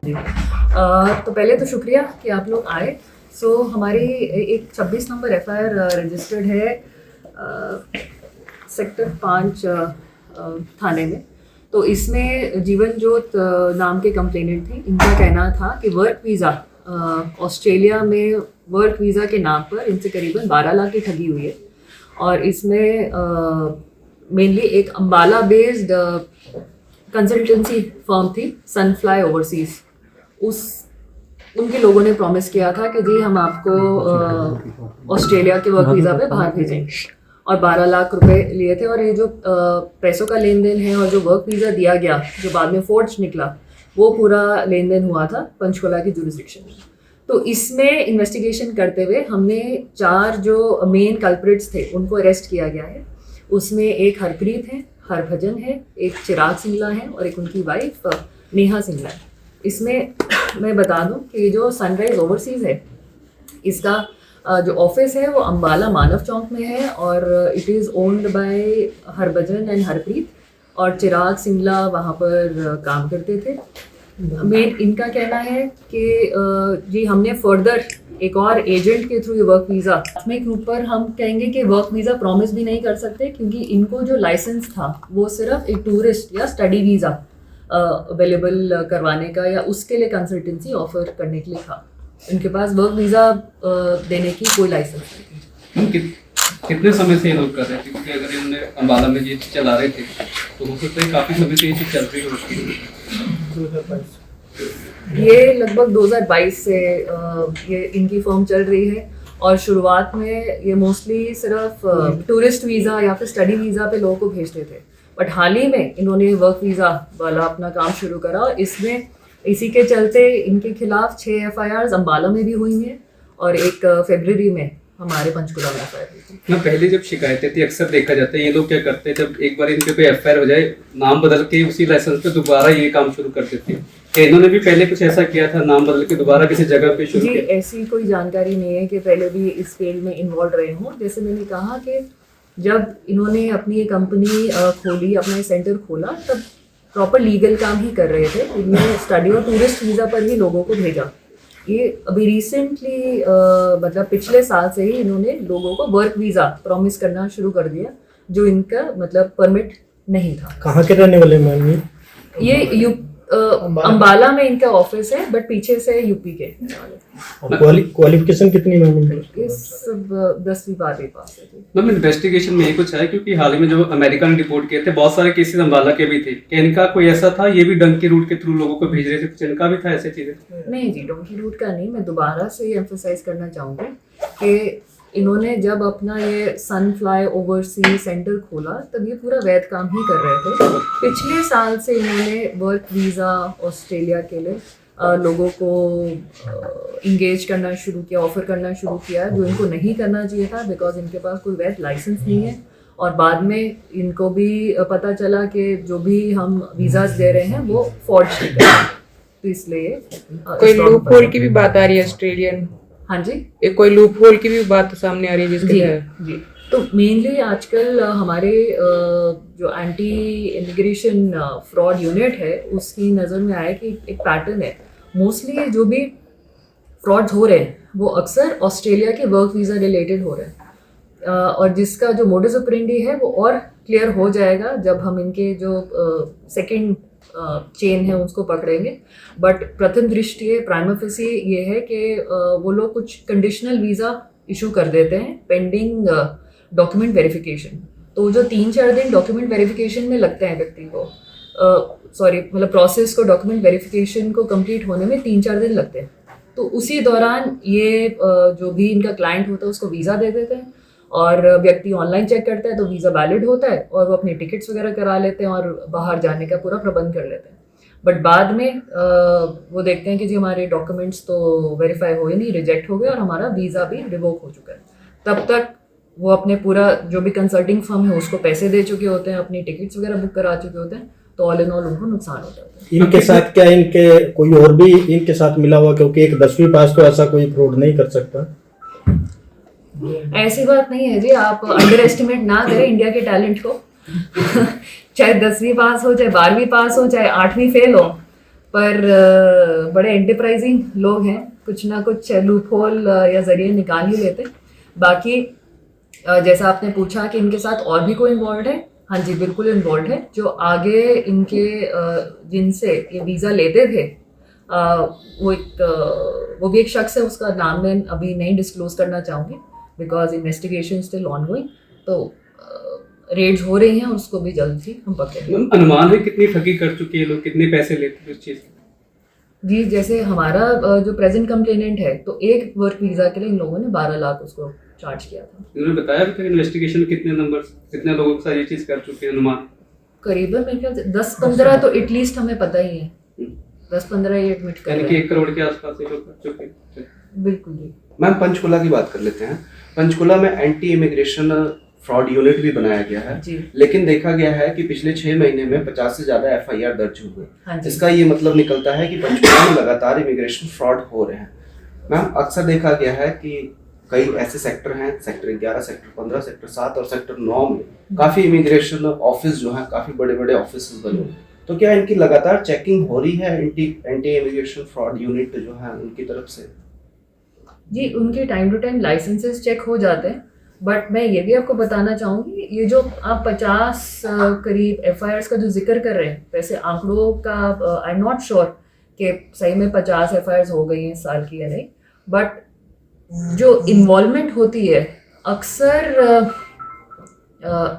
तो पहले तो शुक्रिया कि आप लोग आए। हमारी एक 26 नंबर FIR रजिस्टर्ड है सेक्टर 5 थाने में। तो इसमें जीवन जोत नाम के कंप्लेनेंट थे। इनका कहना था कि वर्क वीज़ा ऑस्ट्रेलिया में वर्क वीज़ा के नाम पर इनसे करीबन 12 लाख की ठगी हुई है। और इसमें मेनली एक अम्बाला बेस्ड कंसल्टेंसी फर्म थी सनफ्लाई ओवरसीज। उनके लोगों ने प्रॉमिस किया था कि जी हम आपको ऑस्ट्रेलिया के वर्क वीज़ा पे बाहर भेजेंगे और 12 लाख रुपए लिए थे। और ये जो पैसों का लेन देन है और जो वर्क वीज़ा दिया गया जो बाद में फोर्ज निकला वो पूरा लेन देन हुआ था पंचकुला की जुरिस्डिक्शन में। तो इसमें इन्वेस्टिगेशन करते हुए हमने 4 जो मेन कल्प्रिट्स थे उनको अरेस्ट किया गया है। उसमें एक हरप्रीत है, हरभजन है, एक चिराग सिंगला है और एक उनकी वाइफ नेहा सिंगला है। इसमें मैं बता दूं कि जो सनराइज ओवरसीज़ है इसका जो ऑफिस है वो अम्बाला मानव चौक में है और it is owned by Harbhajan and Harpreet और चिराग सिंगला वहाँ पर काम करते थे। मेन इनका कहना है कि जी हमने फर्दर एक और एजेंट के थ्रू ये वर्क वीज़ा प्राथमिक रूप पर हम कहेंगे कि वर्क वीज़ा प्रॉमिस भी नहीं कर सकते क्योंकि इनको जो लाइसेंस था वो सिर्फ एक टूरिस्ट या स्टडी वीज़ा अवेलेबल करवाने का या उसके लिए कंसल्टेंसी ऑफर करने के लिए था। इनके पास वर्क वीज़ा देने की कोई लाइसेंस नहीं थी। कितने समय से ये लोग कर रहे थे? क्योंकि अगर इन्होंने अम्बाला में ये चला रहे थे तो हो सकता है काफ़ी समय से ये चीज़ चल रही हो। 2022 ये लगभग 2022 से ये इनकी फर्म चल रही है और शुरुआत में ये मोस्टली सिर्फ टूरिस्ट वीज़ा या फिर स्टडी वीज़ा पे लोगों को भेजते थे। बट हाल ही में इन्होंने वर्क वीज़ा वाला अपना काम शुरू करा और इसमें इसी के चलते इनके खिलाफ 6 FIRs अम्बाला में भी हुई हैं और एक फरवरी में हमारे पंचकुला में FIR हुई थी। ना पहले जब शिकायतें थी अक्सर देखा जाता है ये लोग क्या करते हैं जब एक बार इनके कोई FIR हो जाए नाम बदल के उसी लाइसेंस पे दोबारा ये काम शुरू कर देते हैं। क्या इन्होंने भी पहले कुछ ऐसा किया था नाम बदल के दोबारा किसी जगह पे शुरू किया? ऐसी कोई जानकारी नहीं है कि पहले भी इस फील्ड में इन्वॉल्व रहे हों। जैसे मैंने कहा कि जब इन्होंने अपनी ये कंपनी खोली अपना ये सेंटर खोला तब प्रॉपर लीगल काम ही कर रहे थे। इन्होंने स्टडी और टूरिस्ट वीज़ा पर ही लोगों को भेजा। ये अभी रिसेंटली मतलब पिछले साल से ही इन्होंने लोगों को वर्क वीज़ा प्रॉमिस करना शुरू कर दिया जो इनका मतलब परमिट नहीं था। कहाँ के रहने वाले मैम? ये अम्बाला में इनका ऑफिस है बट पीछे से यूपी के। क्वालिफिकेशन कितनी मैम? इस 10वीं 12वीं पास है। मैम इन्वेस्टिगेशन में ये कुछ है क्योंकि हाल ही में जो अमेरिका ने रिपोर्ट किए थे बहुत सारे केसेस अम्बाला के भी थे। क्या इनका कोई ऐसा था ये भी डंकी रूट के थ्रू लोगों को भेज रहे थे? कुछ इनका भी था ऐसे चीजें? नहीं जी डंकी रूट का नहीं। मैं दोबारा से एम्फसाइज करना चाहूँगी कि इन्होंने जब अपना ये सनफ्लाई ओवरसीज सेंटर खोला तब ये पूरा वैध काम ही कर रहे थे। पिछले साल से इन्होंने वर्क वीज़ा ऑस्ट्रेलिया के लिए लोगों को इंगेज करना शुरू किया, ऑफर करना शुरू किया जो इनको नहीं करना चाहिए था बिकॉज इनके पास कोई वैध लाइसेंस नहीं है। और बाद में इनको भी पता चला कि जो भी हम वीज़ाज दे रहे हैं वो फॉर्ज है। तो इसलिए कोई लूप होल की भी बात आ रही है ऑस्ट्रेलियन? हाँ जी, एक कोई लूप होल की भी बात सामने आ रही है जिसके जी। तो मेनली आजकल हमारे जो एंटी इमिग्रेशन फ्रॉड यूनिट है उसकी नज़र में आया कि एक पैटर्न है। मोस्टली जो भी फ्रॉड हो रहे हैं वो अक्सर ऑस्ट्रेलिया के वर्क वीज़ा रिलेटेड हो रहे हैं और जिसका जो मोडस ऑपरेंडी है वो और क्लियर हो जाएगा जब हम इनके जो सेकंड चेन है उसको पकड़ेंगे। बट प्रथम दृष्टि प्राइमा फेसी ये है कि वो लोग कुछ कंडीशनल वीज़ा इशू कर देते हैं पेंडिंग डॉक्यूमेंट वेरिफिकेशन। तो जो 3-4 दिन डॉक्यूमेंट वेरिफिकेशन में लगते हैं व्यक्ति को मतलब प्रोसेस को डॉक्यूमेंट वेरिफिकेशन को कंप्लीट होने में 3-4 दिन लगते हैं। तो उसी दौरान ये जो भी इनका क्लाइंट होता है उसको वीज़ा दे देते हैं और व्यक्ति ऑनलाइन चेक करता है तो वीज़ा वैलिड होता है और वो अपने टिकट्स वगैरह करा लेते हैं और बाहर जाने का पूरा प्रबंध कर लेते हैं। बट बाद में वो देखते हैं कि जी हमारे डॉक्यूमेंट्स तो वेरीफाई हो ही नहीं, रिजेक्ट हो गए और हमारा वीज़ा भी रिवोक हो चुका है। तब तक वो अपने पूरा जो भी कंसल्टिंग फर्म है उसको पैसे दे चुके होते हैं, अपनी टिकट्स वगैरह बुक करा चुके होते हैं। तो ऑल इन ऑल उनको नुकसान होता है। इनके साथ क्या इनके कोई और भी इनके साथ मिला हुआ? क्योंकि एक 10वीं पास तो ऐसा कोई फ्रॉड नहीं कर सकता। ऐसी बात नहीं है जी, आप अंडर एस्टिमेट ना करें इंडिया के टैलेंट को। चाहे 10वीं पास हो, चाहे 12वीं पास हो, चाहे 8वीं फेल हो, पर बड़े एंटरप्राइजिंग लोग हैं, कुछ ना कुछ लूप होल या जरिए निकाल ही लेते। बाकी जैसा आपने पूछा कि इनके साथ और भी कोई इन्वॉल्व है, हाँ जी बिल्कुल इन्वॉल्व है। जो आगे इनके जिनसे ये वीज़ा लेते थे वो भी एक शख्स है, उसका नाम मैं अभी नहीं डिस्क्लोज करना चाहूँगी बिकॉज इन्वेस्टिगेशन स्टिल ऑनगोइंग। तो रेड्स हो रही हैं, उसको भी जल्द ही हम पकड़ेंगे। मैम, अनुमान है कितनी ठगी कर चुके हैं लोग, कितने पैसे लेते हैं उस चीज़ के? जी, जैसे हमारा जो प्रेजेंट कंप्लेनेंट है, तो एक वर्क वीज़ा के लिए इन लोगों ने 12 लाख उसको चार्ज किया था। इन्होंने बताया अभी तक इन्वेस्टिगेशन में कितने नंबर, कितने लोगों के साथ ये चीज़ कर चुके हैं अनुमान? करीबन मेरे ख्याल से 10-15 तो एटलीस्ट हमें पता ही है, 10-15 ये एडमिट कर यानी रहे कि हैं। 1 करोड़ के आसपास ये लोग कर चुके हैं। बिल्कुल जी। मैम, पंचकुला की बात कर लेते हैं। पंचकुला में एंटी इमिग्रेशन फ्रॉड यूनिट भी बनाया गया है, जी। लेकिन देखा गया है कि पिछले 6 महीने में 50 से ज्यादा FIR दर्ज हुए। हाँ जी। इसका ये मतलब निकलता है कि पंचकुला में लगातार इमिग्रेशन फ्रॉड हो रहे हैं। मैम, अक्सर देखा गया है कि कई ऐसे सेक्टर हैं, सेक्टर 11, सेक्टर 15, सेक्टर 7 और सेक्टर 9 में काफी इमिग्रेशन ऑफिस जो है, काफी बड़े बड़े ऑफिस बने। तो क्या इनकी लगातार चेकिंग हो रही है एंटी इमिग्रेशन फ्रॉड यूनिट जो है उनकी तरफ से? जी, उनके time to time licences check हो जाते हैं, बट मैं ये भी आपको बताना चाहूँगी, ये जो आप 50 करीब FIRs का जो जिक्र कर रहे हैं, वैसे आंकड़ों का आई एम नॉट श्योर कि सही में 50 FIRs हो गई हैं इस साल की या नहीं, बट जो इन्वॉल्वमेंट होती है अक्सर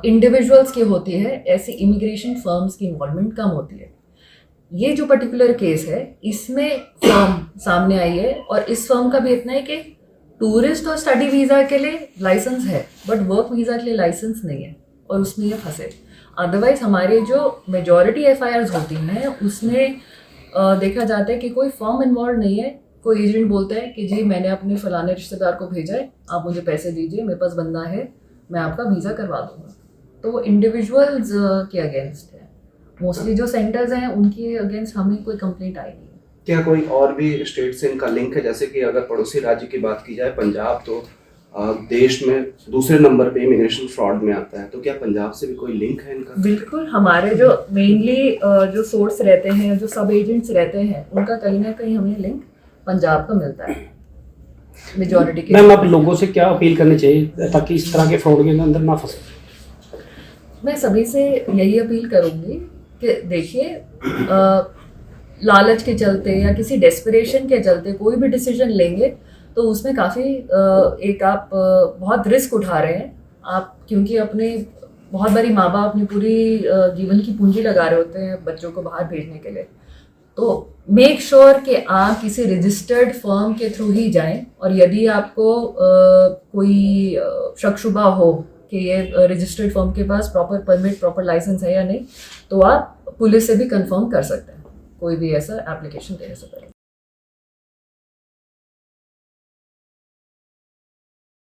इंडिविजुअल्स की होती है, ऐसी इमिग्रेशन फर्म्स की इन्वॉल्वमेंट कम होती है। ये जो पर्टिकुलर केस है, इसमें फर्म सामने आई है और इस फर्म का भी इतना है कि टूरिस्ट और स्टडी वीज़ा के लिए लाइसेंस है बट वर्क वीज़ा के लिए लाइसेंस नहीं है और उसमें ये फंसे। अदरवाइज हमारे जो मेजॉरिटी FIRs होती हैं उसमें देखा जाता है कि कोई फर्म इन्वॉल्व नहीं है, कोई एजेंट बोलता है कि जी मैंने अपने फलाने रिश्तेदार को भेजा है, आप मुझे पैसे दीजिए, मेरे पास बंदा है, मैं आपका वीज़ा करवा दूंगा। तो वो इंडिविजुअल्स के अगेंस्ट है। मोस्टली जो सेंटर्स हैं उनके अगेंस्ट हमें कोई कंप्लेंट आई नहीं। क्या कोई और भी स्टेट से इनका लिंक है? जैसे कि अगर पड़ोसी राज्य की बात की जाए, पंजाब तो देश में दूसरे नंबर पे इमिग्रेशन फ्रॉड में आता है, तो क्या पंजाब से भी कोई लिंक है इनका? बिल्कुल, हमारे जो मेनली जो सोर्स रहते हैं, जो सब एजेंट्स रहते हैं, उनका कहीं ना कहीं हमें लिंक पंजाब का मिलता है मेजॉरिटी के। मैम, आप लोगों से क्या अपील करनी चाहिए ताकि इस तरह के फ्रॉड के अंदर ना फंसे? मैं सभी से यही अपील करूंगी कि देखिए, लालच के चलते या किसी डेस्परेशन के चलते कोई भी डिसीजन लेंगे तो उसमें काफ़ी एक आप बहुत रिस्क उठा रहे हैं आप, क्योंकि अपने बहुत बारी माँ बाप अपनी पूरी जीवन की पूंजी लगा रहे होते हैं बच्चों को बाहर भेजने के लिए। तो मेक श्योर कि आप किसी रजिस्टर्ड फर्म के थ्रू ही जाएं, और यदि आपको कोई शक शुबा हो कि ये रजिस्टर्ड फर्म के पास प्रॉपर परमिट, प्रॉपर लाइसेंस है या नहीं, तो आप पुलिस से भी कंफर्म कर सकते हैं कोई भी ऐसा एप्लीकेशन देने से पहले।